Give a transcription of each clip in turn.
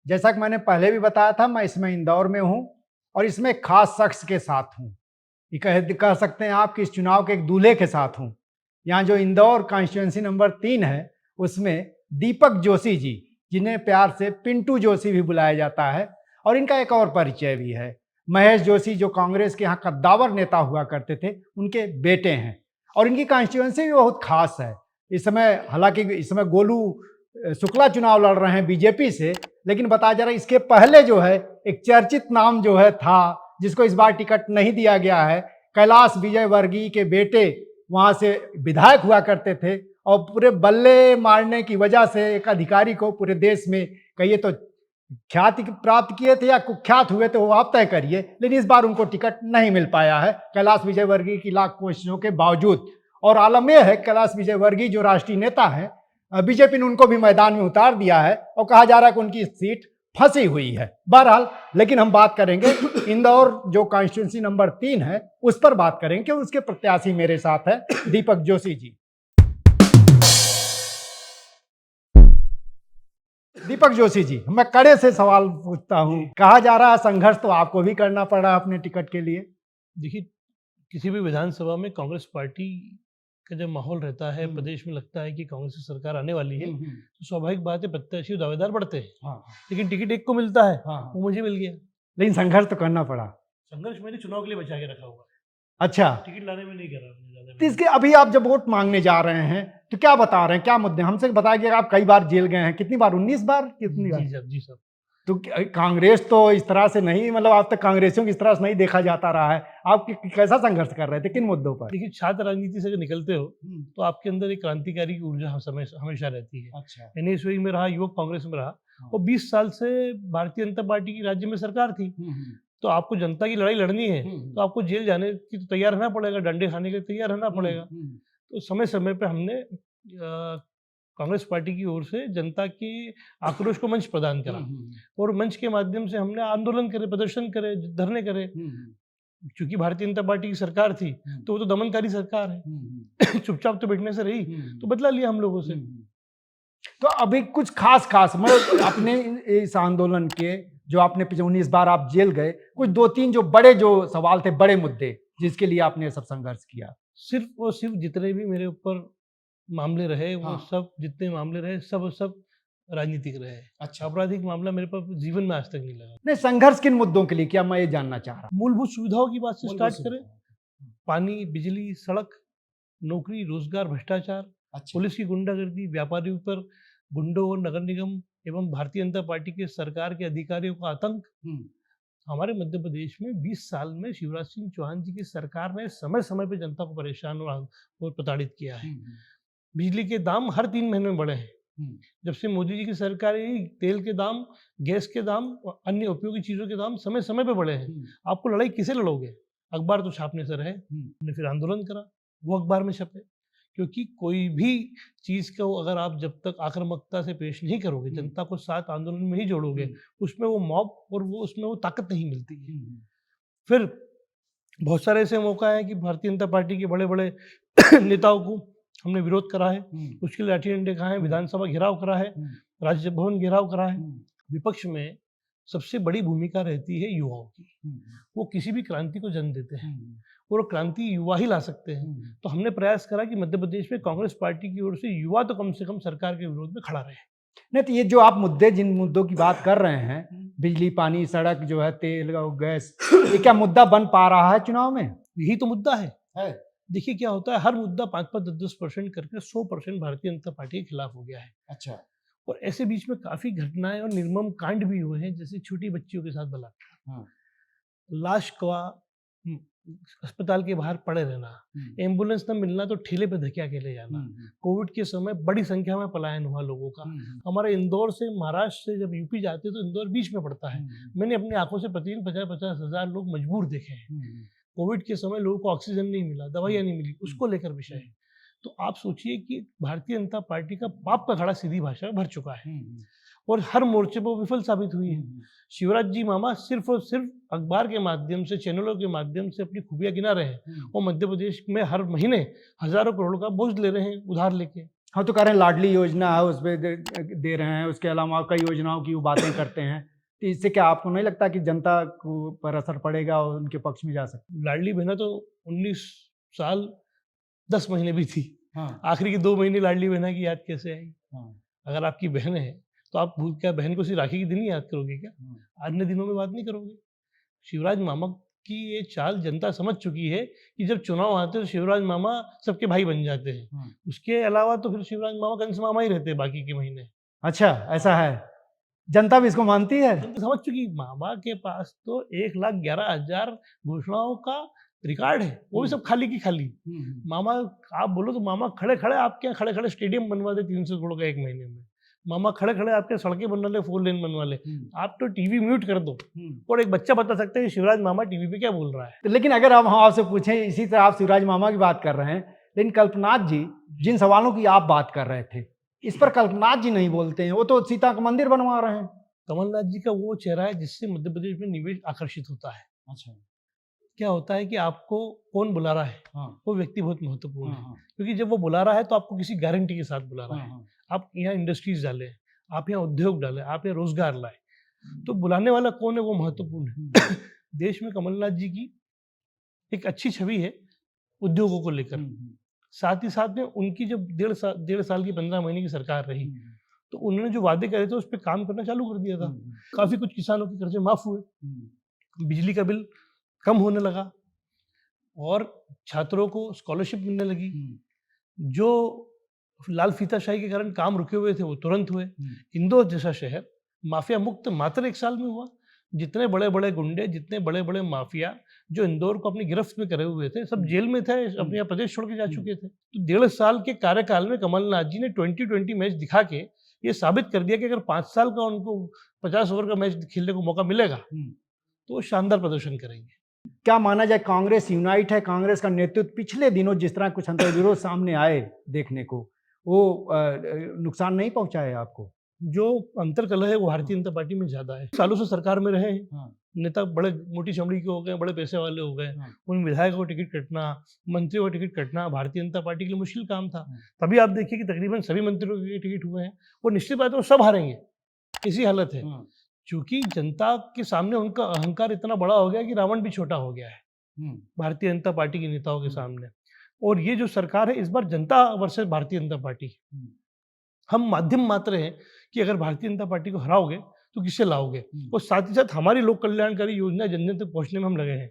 जैसा कि मैंने पहले भी बताया था, मैं इसमें इंदौर में हूँ और इसमें एक खास शख्स के साथ हूँ। ये कह सकते हैं आप कि इस चुनाव के एक दूल्हे के साथ हूँ। यहाँ जो इंदौर कॉन्स्टिट्यूंसी नंबर 3 है, उसमें दीपक जोशी जी, जिन्हें प्यार से पिंटू जोशी भी बुलाया जाता है, और इनका एक और परिचय भी है। महेश जोशी जो कांग्रेस के यहाँ कद्दावर नेता हुआ करते थे, उनके बेटे हैं और इनकी कॉन्स्टिट्यूंसी भी बहुत खास है। इस समय हालांकि इस समय गोलू शुक्ला चुनाव लड़ रहे हैं बीजेपी से, लेकिन बताया जा रहा है इसके पहले जो है एक चर्चित नाम जो है था, जिसको इस बार टिकट नहीं दिया गया है। कैलाश विजयवर्गीय के बेटे वहां से विधायक हुआ करते थे और पूरे बल्ले मारने की वजह से एक अधिकारी को पूरे देश में कहिए तो ख्याति प्राप्त किए थे या कुख्यात हुए थे, वो आप तय करिए, लेकिन इस बार उनको टिकट नहीं मिल पाया है कैलाश विजयवर्गीय की लाख कोशिशों के बावजूद। और आलम यह है कैलाश विजयवर्गीय जो राष्ट्रीय नेता है, बीजेपी ने उनको भी मैदान में उतार दिया है और कहा जा रहा है कि उनकी सीट फंसी हुई है। बहरहाल, लेकिन हम बात करेंगे इंदौर जो कॉन्स्टिट्यूंसी नंबर 3 है उस पर बात करेंगे कि उसके प्रत्याशी मेरे साथ है दीपक जोशी जी। दीपक जोशी जी, मैं कड़े से सवाल पूछता हूं। कहा जा रहा है संघर्ष तो आपको भी करना पड़ा अपने टिकट के लिए। देखिए, किसी भी विधानसभा में कांग्रेस पार्टी का जब माहौल रहता है, प्रदेश में लगता है कि कांग्रेस की सरकार आने वाली है, तो स्वाभाविक बात है प्रत्याशी दावेदार बढ़ते हैं। हाँ। लेकिन टिकट एक को मिलता है, हाँ। वो मुझे मिल गया। लेकिन संघर्ष तो करना पड़ा। संघर्ष मैंने चुनाव के लिए बचा के रखा हुआ है। अच्छा, टिकट लाने में नहीं करा ज्यादा। तो इसके अभी आप जब वोट मांगने जा रहे हैं तो क्या बता रहे हैं, क्या मुद्दे? हमसे बताया कि आप कई बार जेल गए हैं। कितनी बार? 19 बार? कितनी बार? जी सर। तो कांग्रेस तो इस तरह से नहीं, मतलब आज तक कांग्रेसियों की इस तरह से नहीं देखा जाता रहा है। आप कैसा संघर्ष कर रहे थे, किन मुद्दों पर? देखिए, छात्र राजनीति से अगर निकलते हो तो आपके अंदर एक क्रांतिकारी की ऊर्जा हमेशा रहती है। अच्छा। एनएसयूआई में रहा, युवक कांग्रेस में रहा, और 20 साल से भारतीय जनता पार्टी की राज्य में सरकार थी। तो आपको जनता की लड़ाई लड़नी है तो आपको जेल जाने की तो तैयार रहना पड़ेगा, डंडे खाने के लिए तैयार रहना पड़ेगा। तो समय समय पे हमने कांग्रेस पार्टी की ओर से जनता के आक्रोश को मंच प्रदान करा और मंच के माध्यम से हमने आंदोलन करे, प्रदर्शन करे, धरने करे। क्योंकि भारतीय जनता पार्टी की सरकार थी तो वो तो दमनकारी सरकार है, चुपचाप तो बैठने से रही, तो बदला लिया हम लोगों से। तो अभी कुछ खास मतलब अपने इस आंदोलन के जो आपने 19 बार आप जेल गए, कुछ 2-3 जो बड़े जो सवाल थे, बड़े मुद्दे जिसके लिए आपने सब संघर्ष किया? सिर्फ और सिर्फ जितने भी मेरे ऊपर मामले रहे, वो सब जितने मामले रहे सब राजनीतिक रहे। अच्छा, आपराधिक मामला मेरे पास जीवन में आज तक नहीं लगा। नहीं, संघर्ष किन मुद्दों के लिए किया, मैं ये जानना चाह रहा हूँ। मूलभूत सुविधाओं की बात से स्टार्ट करें, पानी, बिजली, सड़क, नौकरी, रोजगार, भ्रष्टाचार, पुलिस की गुंडागर्दी, व्यापारियों पर गुंडों और नगर निगम एवं भारतीय जनता पार्टी के सरकार के अधिकारियों का आतंक। हमारे मध्य प्रदेश में 20 साल में शिवराज सिंह चौहान जी की सरकार ने समय समय पे जनता को परेशान और प्रताड़ित किया है। बिजली के दाम हर 3 महीने में बढ़े हैं। जब से मोदी जी की सरकार आई, तेल के दाम, गैस के दाम और अन्य उपयोगी चीजों के दाम समय समय पे बढ़े हैं। आपको लड़ाई किसे लड़ोगे? अखबार तो छापने से रहे, हमने फिर आंदोलन करा, वो अखबार में छपे। क्योंकि कोई भी चीज को अगर आप जब तक आक्रामकता से पेश नहीं करोगे, जनता को साथ आंदोलन में ही जोड़ोगे, उसमें वो मॉब और वो उसमें वो ताकत नहीं मिलती है। फिर बहुत सारे ऐसे मौका है कि भारतीय जनता पार्टी के बड़े बड़े नेताओं को हमने विरोध करा है, उसके लिए लाठी डंडे खाए, विधानसभा घेराव करा है, राज्य भवन घेराव करा है। विपक्ष में सबसे बड़ी भूमिका रहती है युवाओं की। वो किसी भी क्रांति को जन्म देते हैं और क्रांति युवा ही ला सकते हैं। तो हमने प्रयास करा कि मध्य प्रदेश में कांग्रेस पार्टी की ओर से युवा तो कम से कम सरकार के विरोध में खड़ा रहे। नहीं, तो ये जो आप मुद्दे, जिन मुद्दों की बात कर रहे हैं, बिजली, पानी, सड़क, जो है तेल और गैस, ये क्या मुद्दा बन पा रहा है चुनाव में? यही तो मुद्दा है। देखिए क्या होता है, हर मुद्दा 5-5, 10% करके 100% भारतीय जनता पार्टी के खिलाफ हो गया है। अच्छा। और ऐसे बीच में काफी घटनाएं और निर्मम कांड भी हुए हैं, जैसे छोटी बच्चियों के साथ बलात्कार, लाश का अस्पताल के बाहर पड़े रहना, एम्बुलेंस न मिलना तो ठेले पे धकिया के ले जाना, कोविड के समय बड़ी संख्या में पलायन हुआ लोगों का। हमारे इंदौर से महाराष्ट्र से जब यूपी जाते तो इंदौर बीच में पड़ता है। मैंने अपनी आंखों से प्रतिदिन 50-50 हजार लोग मजबूर देखे हैं। कोविड के समय लोगों को ऑक्सीजन नहीं मिला, दवाइयाँ नहीं मिली, उसको लेकर विषय है। तो आप सोचिए कि भारतीय जनता पार्टी का पाप का घड़ा सीधी भाषा में भर चुका है और हर मोर्चे पर विफल साबित हुई है। शिवराज जी मामा सिर्फ और सिर्फ अखबार के माध्यम से, चैनलों के माध्यम से अपनी खूबियां गिना रहे हैं और मध्य प्रदेश में हर महीने हजारों करोड़ का बोझ ले रहे हैं उधार लेके। हाँ, तो कह रहे हैं लाडली योजना है, उसपे दे रहे हैं, उसके अलावा कई योजनाओं की वो बातें करते हैं। तो इससे क्या आपको नहीं लगता कि जनता को पर असर पड़ेगा और उनके पक्ष में जा सकते? लाडली बहना तो 19 साल 10 महीने भी थी। हाँ, आखिरी के 2 महीने लाडली बहना की याद कैसे आई? हाँ, अगर आपकी बहन है, तो आप क्या बहन को सिर्फ राखी के दिन ही याद करोगे क्या? हाँ। अन्य दिनों में बात नहीं करोगे? शिवराज मामा की ये चाल जनता समझ चुकी है कि जब चुनाव आते हैं तो शिवराज मामा सबके भाई बन जाते हैं। हाँ। उसके अलावा तो फिर शिवराज मामा कंस मामा ही रहते हैं बाकी के महीने। अच्छा, ऐसा है। जनता भी इसको मानती है? जनता समझ चुकी मामा के पास तो 1,11,000 घोषणाओं का रिकॉर्ड है, वो भी सब खाली की खाली। मामा आप बोलो तो मामा खड़े-खड़े आपके यहाँ खड़े-खड़े स्टेडियम बनवा दे 300 करोड़ का 1 महीने में। मामा खड़े-खड़े आपके सड़कें बनवा ले, 4 लेन बनवा ले। आप तो टीवी म्यूट कर दो और एक बच्चा बता सकता है कि शिवराज मामा टीवी पे क्या बोल रहा है। तो लेकिन अगर हम आपसे पूछें, इसी तरह आप शिवराज मामा की बात कर रहे हैं, लेकिन कल्पनाथ जी जिन सवालों की आप बात कर रहे थे, इस पर कल्पनाथ जी नहीं बोलते हैं। वो तो सीता का मंदिर बनवा रहे हैं। कमलनाथ जी का वो चेहरा है जिससे मध्य प्रदेश में निवेश आकर्षित होता है। अच्छा। क्या होता है कि आपको कौन बुला रहा है, हाँ, वो व्यक्ति बहुत महत्वपूर्ण है। हाँ, क्योंकि जब वो बुला रहा है तो आपको किसी गारंटी के साथ बुला रहा हाँ, है। हाँ, आप यहाँ इंडस्ट्रीज डालें, आप यहाँ उद्योग डालें, आप यहाँ रोजगार लाएं, तो बुलाने वाला कौन है वो महत्वपूर्ण है। देश में कमलनाथ जी की एक अच्छी छवि है उद्योगों को लेकर। साथ ही साथ में उनकी जब 1.5 साल की 15 महीने की सरकार रही, तो उन्होंने जो वादे करे थे उस पर काम करना चालू कर दिया था। काफी कुछ किसानों के कर्जे माफ हुए, बिजली का बिल कम होने लगा और छात्रों को स्कॉलरशिप मिलने लगी। जो लाल फीताशाही के कारण काम रुके हुए थे वो तुरंत हुए। इंदौर जैसा शहर माफिया मुक्त मात्र 1 साल में हुआ। जितने बड़े बड़े गुंडे, जितने बड़े बड़े माफिया जो इंदौर को अपनी गिरफ्त में करे हुए थे, सब जेल में थे, अपने यहाँ प्रदेश छोड़ के जा चुके थे। तो 1.5 साल के कार्यकाल में कमलनाथ जी ने 2020 मैच दिखा के ये साबित कर दिया कि अगर 5 साल का उनको 50 ओवर का मैच खेलने को मौका मिलेगा तो वो शानदार प्रदर्शन करेंगे। क्या माना जाए, कांग्रेस यूनाइट है? कांग्रेस का नेतृत्व पिछले दिनों जिस तरह कुछ अंतर्विरोध सामने आए देखने को, वो नुकसान नहीं पहुंचाए आपको? जो अंतर्कलह है वो भारतीय जनता पार्टी में ज्यादा है। सालों से सरकार में रहे हैं, हाँ, नेता बड़े मोटी चमड़ी के हो गए, बड़े पैसे वाले हो गए। हाँ, उन विधायकों को टिकट कटना, मंत्रियों को टिकट कटना भारतीय जनता पार्टी के लिए मुश्किल काम था। हाँ। तभी आप देखिए कि तकरीबन सभी मंत्रियों के टिकट हुए हैं। वो निश्चित बात है वो सब हारेंगे, इसी हालत है। हाँ, क्योंकि जनता के सामने उनका अहंकार इतना बड़ा हो गया कि रावण भी छोटा हो गया है भारतीय जनता पार्टी के नेताओं के सामने। और ये जो सरकार है इस बार जनता वर्सेस भारतीय जनता पार्टी, हम माध्यम मात्र हैं कि अगर भारतीय जनता पार्टी को हराओगे तो किससे लाओगे। और साथ ही साथ हमारी लोक कल्याणकारी योजना जन जन तक पहुंचने में हम लगे हैं।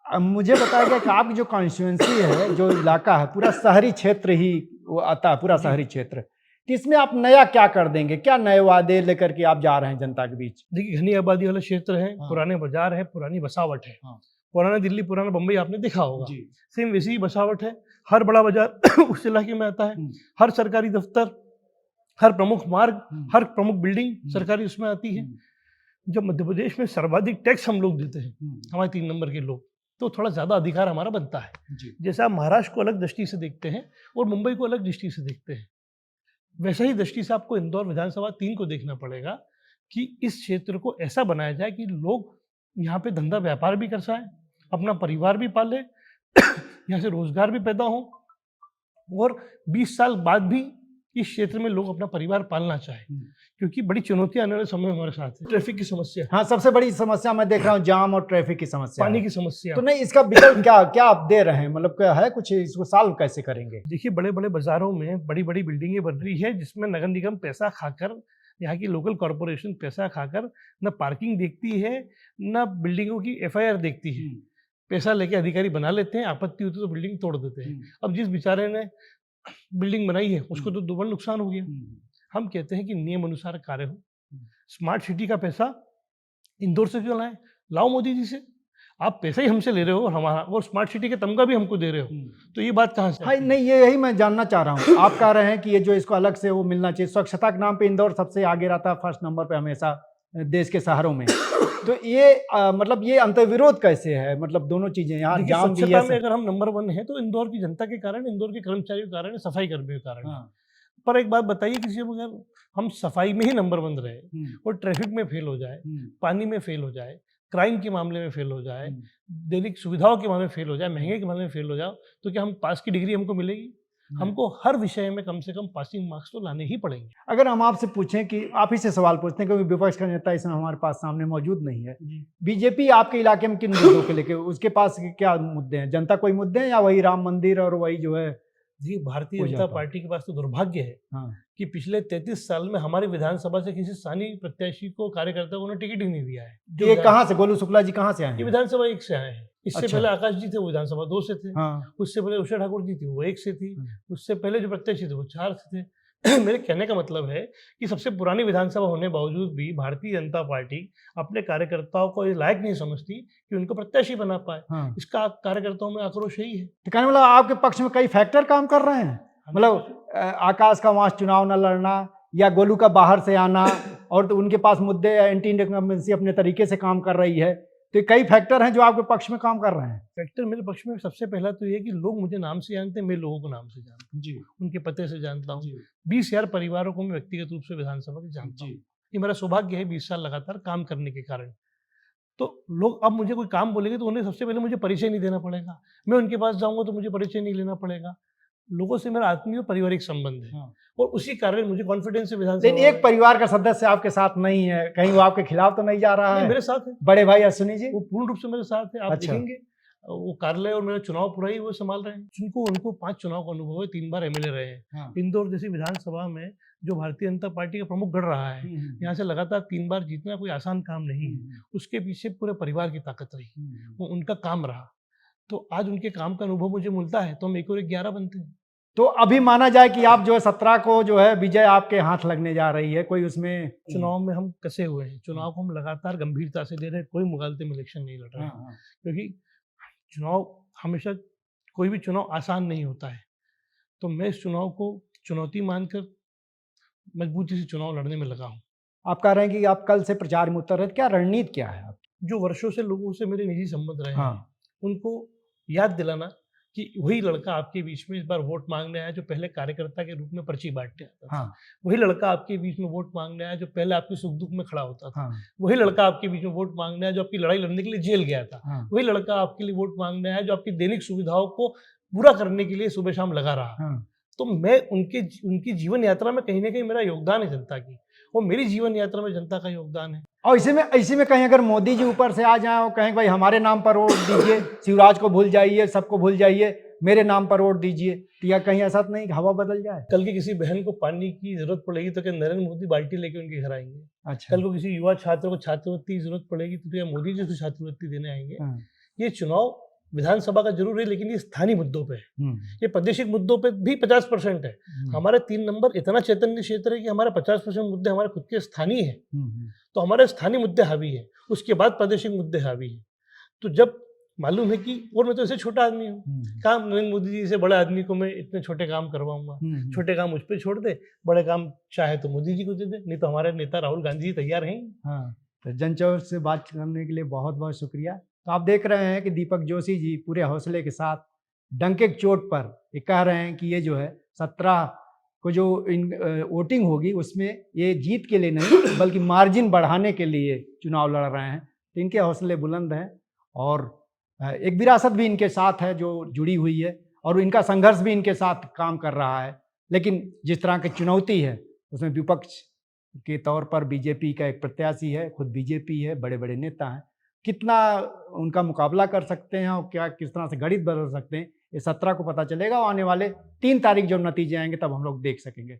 अब मुझे बताया गया कि आपकी जो कॉन्स्टिट्यूंसी है, जो इलाका है, पूरा शहरी क्षेत्र ही वो आता है, पूरा शहरी क्षेत्र। तो इसमें आप नया क्या कर देंगे? क्या नए वादे लेकर के आप जा रहे हैं जनता के बीच? देखिए घनी आबादी वाला क्षेत्र है, हाँ। पुराने बाजार है, पुरानी बसावट है। हाँ। पुराना दिल्ली, पुराना बम्बई आपने देखा होगा, जी। सेम वैसी ही बसावट है। हर बड़ा बाजार उस इलाके में आता है, हर सरकारी दफ्तर, हर प्रमुख मार्ग, हर प्रमुख बिल्डिंग सरकारी उसमें आती है। जब मध्य प्रदेश में सर्वाधिक टैक्स हम लोग देते हैं, हमारे 3 नंबर के लोग, तो थोड़ा ज्यादा अधिकार हमारा बनता है। जैसे आप महाराष्ट्र को अलग दृष्टि से देखते हैं और मुंबई को अलग दृष्टि से देखते हैं, वैसे ही दृष्टि से आपको इंदौर विधानसभा 3 को देखना पड़ेगा कि इस क्षेत्र को ऐसा बनाया जाए कि लोग यहाँ पे धंधा व्यापार भी कर सकें, अपना परिवार भी पाले, यहाँ से रोजगार भी पैदा हो और 20 साल बाद भी इस क्षेत्र में लोग अपना परिवार पालना चाहें। क्योंकि बड़ी चुनौतियां आने वाले समय हमारे साथ है। ट्रैफिक की समस्या, हाँ, सबसे बड़ी समस्या मैं देख रहा हूँ जाम और ट्रैफिक की समस्या, पानी है। की समस्या। तो नहीं, इसका विकल्प क्या क्या आप दे रहे हैं? मतलब क्या है कुछ, इसको सॉल्व कैसे करेंगे? देखिए बड़े बड़े बाजारों में बड़ी बड़ी बिल्डिंगें बन रही है जिसमें नगर निगम पैसा खाकर, यहाँ की लोकल कॉरपोरेशन पैसा खाकर न पार्किंग देखती है न बिल्डिंगों की FIR देखती है। पैसा लेके अधिकारी बना लेते हैं, आपत्ति होती तो बिल्डिंग तोड़ देते हैं। अब जिस बेचारे ने बिल्डिंग बनाई है उसको तो दोबारा नुकसान हो गया। हम कहते हैं कि नियम अनुसार कार्य हो। स्मार्ट सिटी का पैसा इंदौर से क्यों लाएं? लाओ मोदी जी से। आप पैसा ही हमसे ले रहे हो और हमारा, और स्मार्ट सिटी के तमगा भी हमको दे रहे हो, तो ये बात कहाँ से? हाँ, नहीं, यही मैं जानना चाह रहा हूँ। आप कह रहे हैं कि ये जो इसको अलग से वो मिलना चाहिए। स्वच्छता के नाम पे इंदौर सबसे आगे रहता है, फर्स्ट नंबर पे हमेशा देश के शहरों में। तो ये मतलब ये अंतर्विरोध कैसे है? मतलब दोनों चीजें, यहाँ जाम भी स्वच्छता है। में अगर हम नंबर 1 है तो इंदौर की जनता के कारण, इंदौर के कर्मचारियों के कारण, सफाई कर्मियों के कारण। पर एक बात बताइए, किसी अगर हम सफाई में ही नंबर 1 रहे और ट्रैफिक में फेल हो जाए, पानी में फेल हो जाए, क्राइम के मामले में फेल हो जाए, दैनिक सुविधाओं के मामले में फेल हो जाए, महंगे के मामले में फेल हो जाओ, तो क्या हम पास की डिग्री हमको मिलेगी? हमको हर विषय में कम से कम पासिंग मार्क्स तो लाने ही पड़ेंगे। अगर हम आपसे पूछें कि आप ही से सवाल पूछते हैं, क्योंकि विपक्ष का नेता इस समय हमारे पास सामने मौजूद नहीं है, बीजेपी आपके इलाके में किन मुद्दों के लेके, उसके पास क्या मुद्दे हैं? जनता कोई मुद्दे हैं या वही राम मंदिर और वही जो है? जी, भारतीय जनता पार्टी के पास तो दुर्भाग्य है कि पिछले 33 साल में हमारी विधानसभा से किसी स्थानीय प्रत्याशी को, कार्यकर्ता को टिकट ही नहीं दिया है। ये कहाँ से, गोलू शुक्ला जी कहाँ से आए हैं? ये विधानसभा 1 से आए हैं। इससे पहले आकाश जी थे, वो विधानसभा 2 से थे। उससे पहले उषा ठाकुर जी थी, वो 1 से थी। उससे पहले जो प्रत्याशी थे वो 4 से थे। मेरे कहने का मतलब है कि सबसे पुरानी विधानसभा होने बावजूद भी भारतीय जनता पार्टी अपने कार्यकर्ताओं को ये लायक नहीं समझती कि उनको प्रत्याशी बना पाए। इसका कार्यकर्ताओं में आक्रोश यही है। तो कहने मतलब आपके पक्ष में कई फैक्टर काम कर रहे हैं, मतलब आकाश का वहां चुनाव न लड़ना या गोलू का बाहर से आना और तो उनके पास मुद्दे, एंटी इनकम्बेंसी अपने तरीके से काम कर रही है, तो कई फैक्टर हैं जो आपके पक्ष में काम कर रहे हैं। फैक्टर मेरे पक्ष में सबसे पहला तो ये कि लोग मुझे नाम से जानते हैं, मैं लोगों को नाम से जानता हूँ जी, उनके पते से जानता हूँ। 20,000 परिवारों को मैं व्यक्तिगत रूप से विधानसभा के जानता हूँ। ये मेरा सौभाग्य है 20 साल लगातार काम करने के कारण। तो लोग अब मुझे कोई काम बोलेंगे तो उन्हें सबसे पहले मुझे परिचय नहीं देना पड़ेगा, मैं उनके पास जाऊंगा तो मुझे परिचय नहीं लेना पड़ेगा। लोगों से मेरा आत्मीय और पारिवारिक संबंध है और उसी कारण मुझे कॉन्फिडेंस है विधानसभा। लेकिन एक परिवार का सदस्य आपके साथ नहीं है, कहीं वो आपके खिलाफ तो नहीं जा रहा है? मेरे साथ है, बड़े भाई अश्विनी जी, वो पूर्ण रूप से मेरे साथ है। आप देखेंगे वो कार्यालय और मेरा चुनाव पूरा ही वो संभाल रहे हैं। उनको 5 चुनाव का अनुभव है, 3 बार एमएलए रहे हैं। इंदौर जैसी विधानसभा में जो भारतीय जनता पार्टी का प्रमुख गढ़ रहा है, यहाँ से लगातार 3 बार जीतना कोई आसान काम नहीं है। उसके पीछे पूरे परिवार की ताकत रही, वो उनका काम रहा। तो आज उनके काम का अनुभव मुझे मिलता है तो हम 1 और 1 11 बनते हैं। तो अभी माना जाए कि आप जो है 17 को जो है विजय आपके हाथ लगने जा रही है, कोई उसमें? चुनाव में हम कसे हुए हैं, चुनाव को हम लगातार गंभीरता से दे रहे हैं, कोई मुगालते में इलेक्शन नहीं लड़ रहे हैं। क्योंकि चुनाव हमेशा, कोई भी चुनाव आसान नहीं होता है, तो मैं इस चुनाव को चुनौती मानकर मजबूती से चुनाव लड़ने में लगा हूँ। आप कह रहे हैं कि आप कल से प्रचार में उतर रहे, क्या रणनीति क्या है आप? जो वर्षों से लोगों से मेरे निजी संबंध रहे हैं, उनको याद दिलाना कि वही लड़का आपके बीच में इस बार वोट मांगने आया जो पहले कार्यकर्ता के रूप में पर्ची बांटने आता था। वही लड़का आपके बीच में वोट मांगने आया जो पहले आपके सुख दुख में खड़ा होता था। वही लड़का आपके बीच में वोट मांगने आया जो आपकी लड़ाई लड़ने के लिए जेल गया था। वही लड़का आपके लिए वोट मांगने आया जो आपकी दैनिक सुविधाओं को पूरा करने के लिए सुबह शाम लगा रहा। तो मैं उनकी जीवन यात्रा में कहीं ना कहीं मेरा योगदान है जनता की, और मेरी जीवन यात्रा में जनता का योगदान है। और इसी में कहीं अगर मोदी जी ऊपर से आ जाए और कहें भाई हमारे नाम पर वोट दीजिए, शिवराज को भूल जाइए, सबको भूल जाइए, मेरे नाम पर वोट दीजिए, तो या कहीं ऐसा नहीं हवा बदल जाए? कल की किसी बहन को पानी की जरूरत पड़ेगी तो क्या नरेंद्र मोदी बाल्टी लेके उनके घर आएंगे? अच्छा। कल को किसी युवा छात्र को छात्रवृत्ति की जरूरत पड़ेगी तो क्या मोदी जी उसको छात्रवृत्ति देने आएंगे? ये चुनाव विधानसभा का जरूर है, लेकिन ये स्थानीय मुद्दों पे है। ये प्रादेशिक मुद्दों पे भी 50% है। हमारे 3 नंबर इतना चैतन्य क्षेत्र है कि हमारे 50% मुद्दे हमारे खुद के स्थानीय है, तो हमारे स्थानीय मुद्दे हावी है, उसके बाद प्रादेशिक मुद्दे हावी है। तो जब मालूम है कि, और मैं तो ऐसे छोटा आदमी हूँ, काम नरेंद्र मोदी जी से बड़े आदमी को मैं इतने छोटे काम करवाऊंगा? छोटे काम मुझ पर छोड़ दे, बड़े काम चाहे तो मोदी जी को दे दे, नहीं तो हमारे नेता राहुल गांधी जी तैयार हैं। तो जनचौर से बात करने के लिए बहुत बहुत शुक्रिया। तो आप देख रहे हैं कि दीपक जोशी जी पूरे हौसले के साथ डंके की चोट पर ये कह रहे हैं कि ये जो है 17 को जो वोटिंग होगी उसमें ये जीत के लिए नहीं बल्कि मार्जिन बढ़ाने के लिए चुनाव लड़ रहे हैं। तो इनके हौसले बुलंद हैं और एक विरासत भी इनके साथ है जो जुड़ी हुई है, और इनका संघर्ष भी इनके साथ काम कर रहा है। लेकिन जिस तरह की चुनौती है उसमें विपक्ष के तौर पर बीजेपी का एक प्रत्याशी है, खुद बीजेपी है, बड़े बड़े नेता हैं, कितना उनका मुकाबला कर सकते हैं और क्या किस तरह से गणित बदल सकते हैं, ये 17 को पता चलेगा। और आने वाले 3 तारीख जब नतीजे आएंगे तब हम लोग देख सकेंगे।